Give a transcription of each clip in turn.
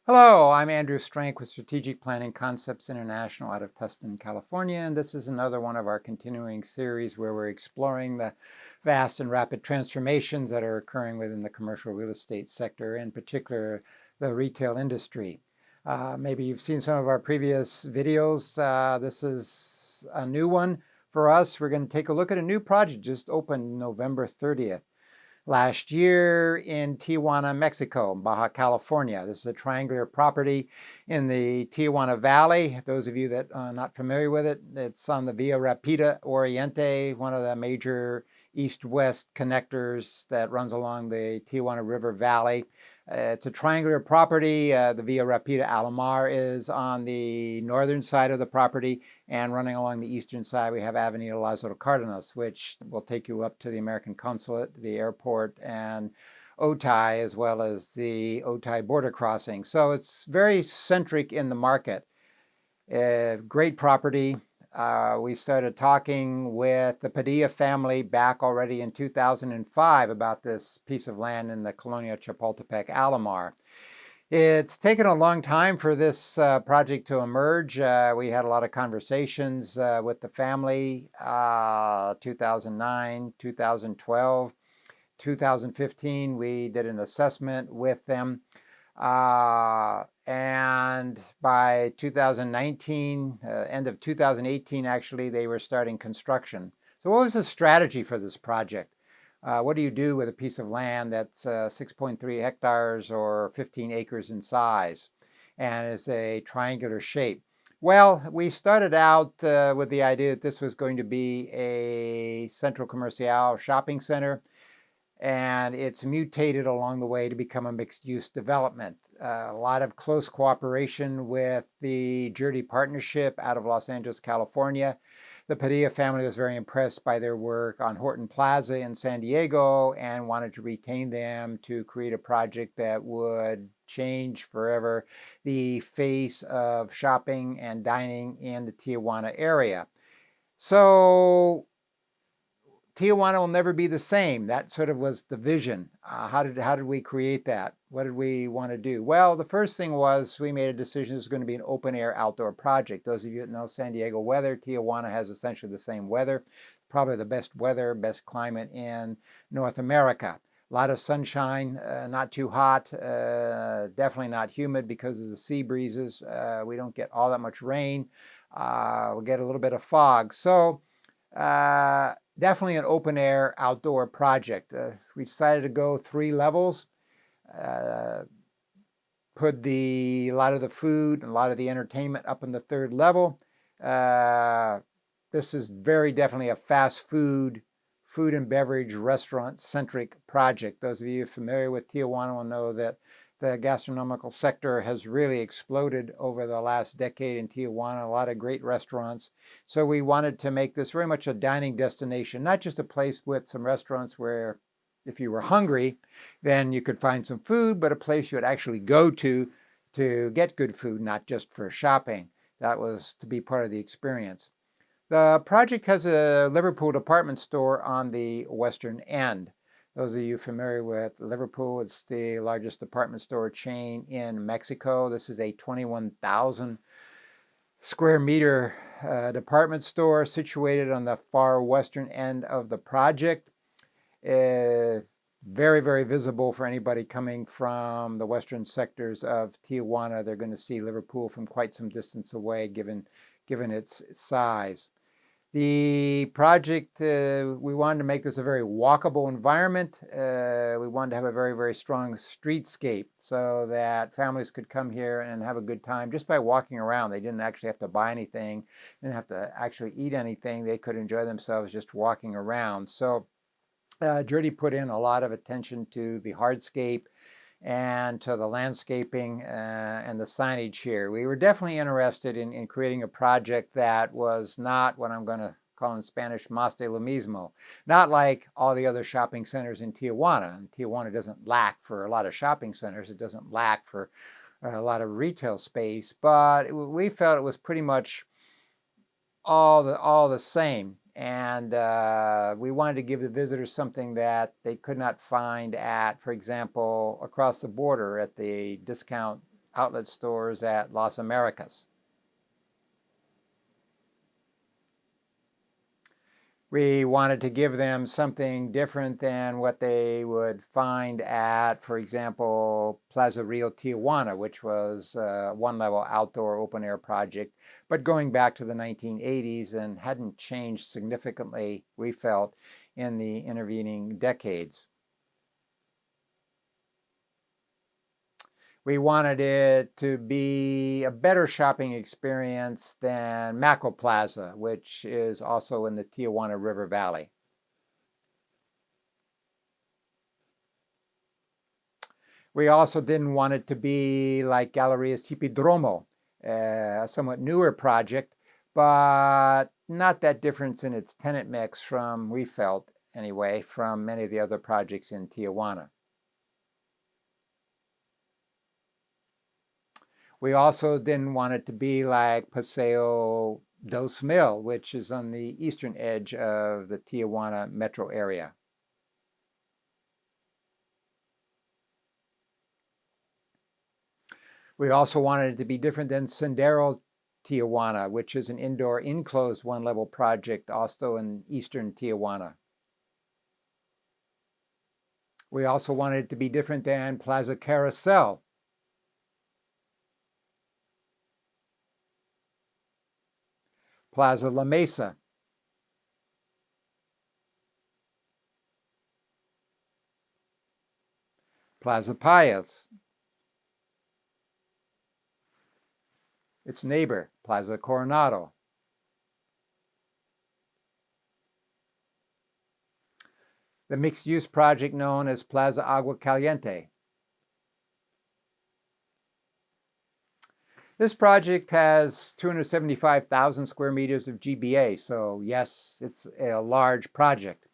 Hello, I'm Andrew Strenk with Strategic Planning Concepts International out of Tustin, California, and this is another one of our continuing series where we're exploring the vast and rapid transformations that are occurring within the commercial real estate sector, in particular the retail industry. Maybe you've seen some of our previous videos. This is a new one for us. We're going to take a look at a new project just opened November 30th. Last year in Tijuana, Mexico, Baja California. This is a triangular property in the Tijuana Valley. Those of you that are not familiar with it, it's on the Via Rápida Oriente, one of the major east-west connectors that runs along the Tijuana River Valley. It's a triangular property. The Via Rápida Alamar is on the northern side of the property, and running along the eastern side, we have Avenida Lázaro Cárdenas, which will take you up to the American Consulate, the airport, and Otay, as well as the Otay border crossing. So it's very centric in the market. Great property. We started talking with the Padilla family back already in 2005 about this piece of land in the Colonia Chapultepec Alamar. It's taken a long time for this project to emerge. We had a lot of conversations with the family, 2009, 2012, 2015. We did an assessment with them. And by 2019, end of 2018, actually, they were starting construction. So what was the strategy for this project? What do you do with a piece of land that's 6.3 hectares or 15 acres in size and is a triangular shape? Well, we started out with the idea that this was going to be a central commercial shopping center, and it's mutated along the way to become a mixed-use development. A lot of close cooperation with the Jurdy Partnership out of Los Angeles, California. The Padilla family was very impressed by their work on Horton Plaza in San Diego and wanted to retain them to create a project that would change forever the face of shopping and dining in the Tijuana area. So Tijuana will never be the same. That sort of was the vision. How did we create that? What did we want to do? Well, the first thing was we made a decision this was going to be an open air outdoor project. Those of you that know San Diego weather, Tijuana has essentially the same weather. Probably the best weather, best climate in North America. A lot of sunshine, not too hot, definitely not humid because of the sea breezes. We don't get all that much rain. We get a little bit of fog. So definitely an open air outdoor project. We decided to go 3 levels, put a lot of the food and a lot of the entertainment up in the 3rd level. This is very definitely a fast food and beverage restaurant centric project. Those of you familiar with Tijuana will know that the gastronomical sector has really exploded over the last decade in Tijuana, a lot of great restaurants. So we wanted to make this very much a dining destination, not just a place with some restaurants where if you were hungry, then you could find some food, but a place you would actually go to get good food, not just for shopping. That was to be part of the experience. The project has a Liverpool department store on the western end. Those of you familiar with Liverpool, it's the largest department store chain in Mexico. This is a 21,000 square meter department store situated on the far western end of the project. Very, very visible for anybody coming from the western sectors of Tijuana. They're going to see Liverpool from quite some distance away, given its size. The project, we wanted to make this a very walkable environment. We wanted to have a very, very strong streetscape so that families could come here and have a good time just by walking around. They didn't actually have to buy anything, didn't have to actually eat anything. They could enjoy themselves just walking around. So Jurdy put in a lot of attention to the hardscape and to the landscaping and the signage here. We were definitely interested in creating a project that was not what I'm going to call in Spanish más de lo mismo. Not like all the other shopping centers in Tijuana. And Tijuana doesn't lack for a lot of shopping centers. It doesn't lack for a lot of retail space. But we felt it was pretty much all the same. And we wanted to give the visitors something that they could not find at, for example, across the border at the discount outlet stores at Las Americas. We wanted to give them something different than what they would find at, for example, Plaza Rio Tijuana, which was a one-level outdoor open-air project, but going back to the 1980s and hadn't changed significantly, we felt, in the intervening decades. We wanted it to be a better shopping experience than Macro Plaza, which is also in the Tijuana River Valley. We also didn't want it to be like Galleria's Tipidromo, a somewhat newer project, but not that different in its tenant mix from, we felt anyway, from many of the other projects in Tijuana. We also didn't want it to be like Paseo dos Mil, which is on the eastern edge of the Tijuana metro area. We also wanted it to be different than Sendero Tijuana, which is an indoor enclosed one-level project also in eastern Tijuana. We also wanted it to be different than Plaza Carousel, Plaza La Mesa, Plaza Payas, its neighbor, Plaza Coronado, the mixed-use project known as Plaza Agua Caliente. This project has 275,000 square meters of GBA, so yes, it's a large project.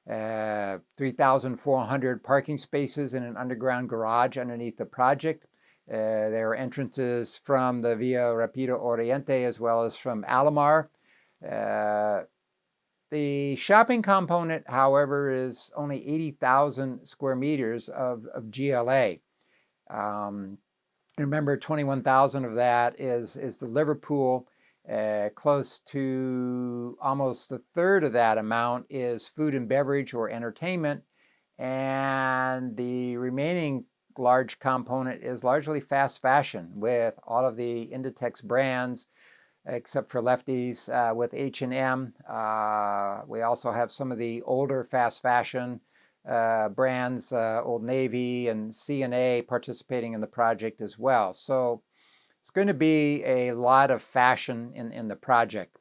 3,400 parking spaces and an underground garage underneath the project. There are entrances from the Via Rapido Oriente as well as from Alamar. The shopping component, however, is only 80,000 square meters of GLA. Remember, 21,000 of that is the Liverpool. Close to almost a third of that amount is food and beverage or entertainment. And the remaining large component is largely fast fashion with all of the Inditex brands, except for Lefties, with H&M. We also have some of the older fast fashion brands, Old Navy and C&A participating in the project as well. So it's going to be a lot of fashion in the project.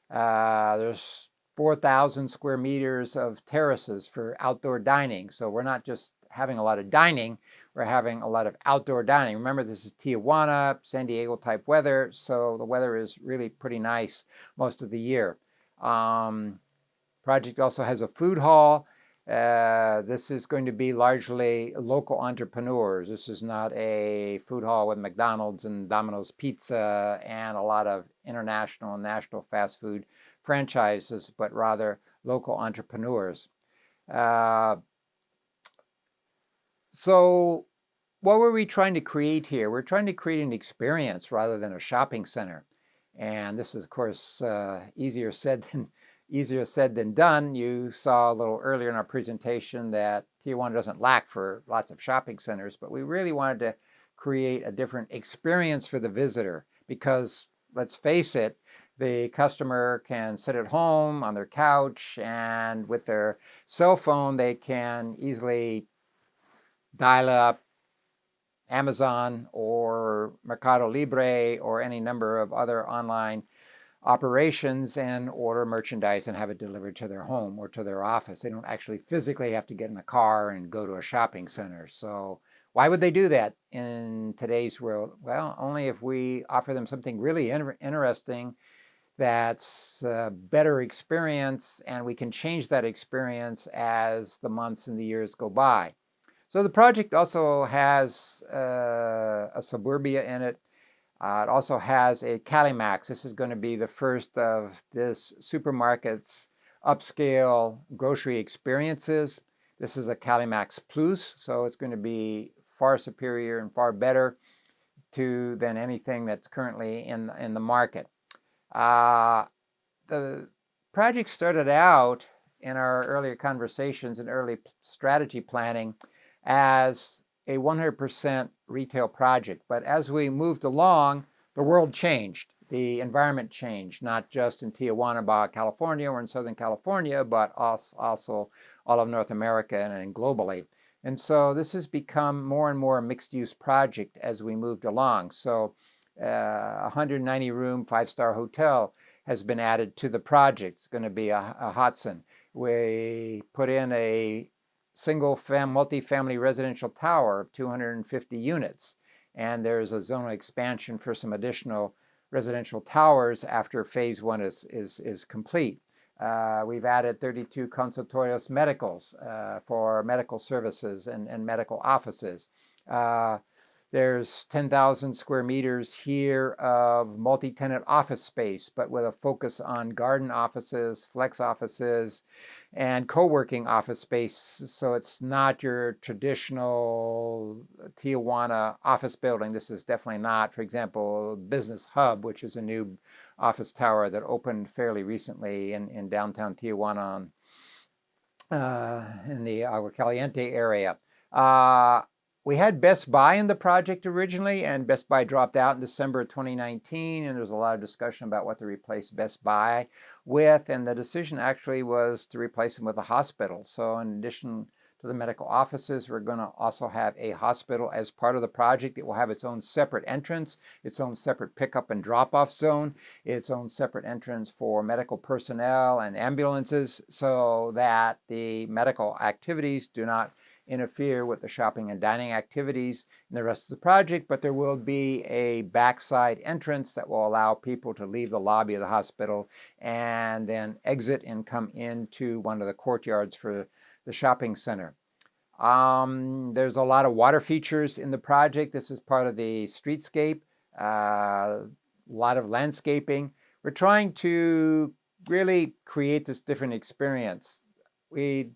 There's 4,000 square meters of terraces for outdoor dining. So we're not just having a lot of dining, we're having a lot of outdoor dining. Remember, this is Tijuana, San Diego type weather, so the weather is really pretty nice most of the year. Project also has a food hall. This is going to be largely local entrepreneurs. This is not a food hall with McDonald's and Domino's Pizza and a lot of international and national fast food franchises, but rather local entrepreneurs. So what were we trying to create here? We're trying to create an experience rather than a shopping center. And this is, of course, easier said than done. You saw a little earlier in our presentation that Tijuana doesn't lack for lots of shopping centers, but we really wanted to create a different experience for the visitor because, let's face it, the customer can sit at home on their couch and with their cell phone, they can easily dial up Amazon or Mercado Libre or any number of other online operations and order merchandise and have it delivered to their home or to their office. They don't actually physically have to get in a car and go to a shopping center. So why would they do that in today's world? Well, only if we offer them something really interesting that's a better experience, and we can change that experience as the months and the years go by. So the project also has a Suburbia in it. It also has a Calimax. This is going to be the first of this supermarket's upscale grocery experiences. This is a Calimax Plus, so it's going to be far superior and far better than anything that's currently in the market. The project started out in our earlier conversations and early strategy planning as a 100% retail project. But as we moved along, the world changed. The environment changed, not just in Tijuana, Baja California, or in Southern California, but also all of North America and globally. And so this has become more and more a mixed-use project as we moved along. So 190-room, 5-star hotel has been added to the project. It's going to be a Hudson. We put in a multi-family residential tower of 250 units. And there's a zonal expansion for some additional residential towers after phase 1 is complete. We've added 32 consultorios medicals for medical services and medical offices. There's 10,000 square meters here of multi-tenant office space, but with a focus on garden offices, flex offices, and co-working office space. So it's not your traditional Tijuana office building. This is definitely not, for example, Business Hub, which is a new office tower that opened fairly recently in downtown Tijuana in the Agua Caliente area. We had Best Buy in the project originally, and Best Buy dropped out in December of 2019, and there's a lot of discussion about what to replace Best Buy with, and the decision actually was to replace them with a hospital. So in addition to the medical offices, we're going to also have a hospital as part of the project. It will have its own separate entrance, its own separate pickup and drop-off zone, its own separate entrance for medical personnel and ambulances, so that the medical activities do not interfere with the shopping and dining activities in the rest of the project, but there will be a backside entrance that will allow people to leave the lobby of the hospital and then exit and come into one of the courtyards for the shopping center. There's a lot of water features in the project. This is part of the streetscape, a lot of landscaping. We're trying to really create this different experience. We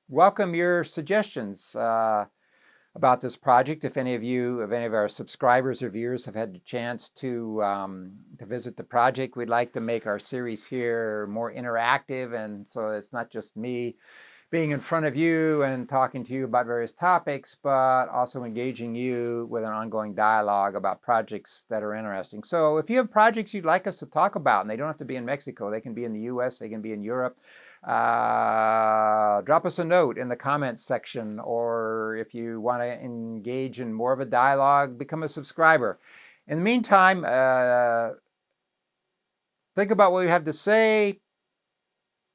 welcome your suggestions about this project. If any of our subscribers or viewers have had the chance to visit the project, we'd like to make our series here more interactive, and so it's not just me being in front of you and talking to you about various topics, but also engaging you with an ongoing dialogue about projects that are interesting. So if you have projects you'd like us to talk about, and they don't have to be in Mexico, they can be in the US, they can be in Europe, drop us a note in the comments section, or if you want to engage in more of a dialogue, become a subscriber. In the meantime, think about what you have to say,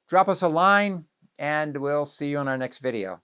drop us a line, and we'll see you on our next video.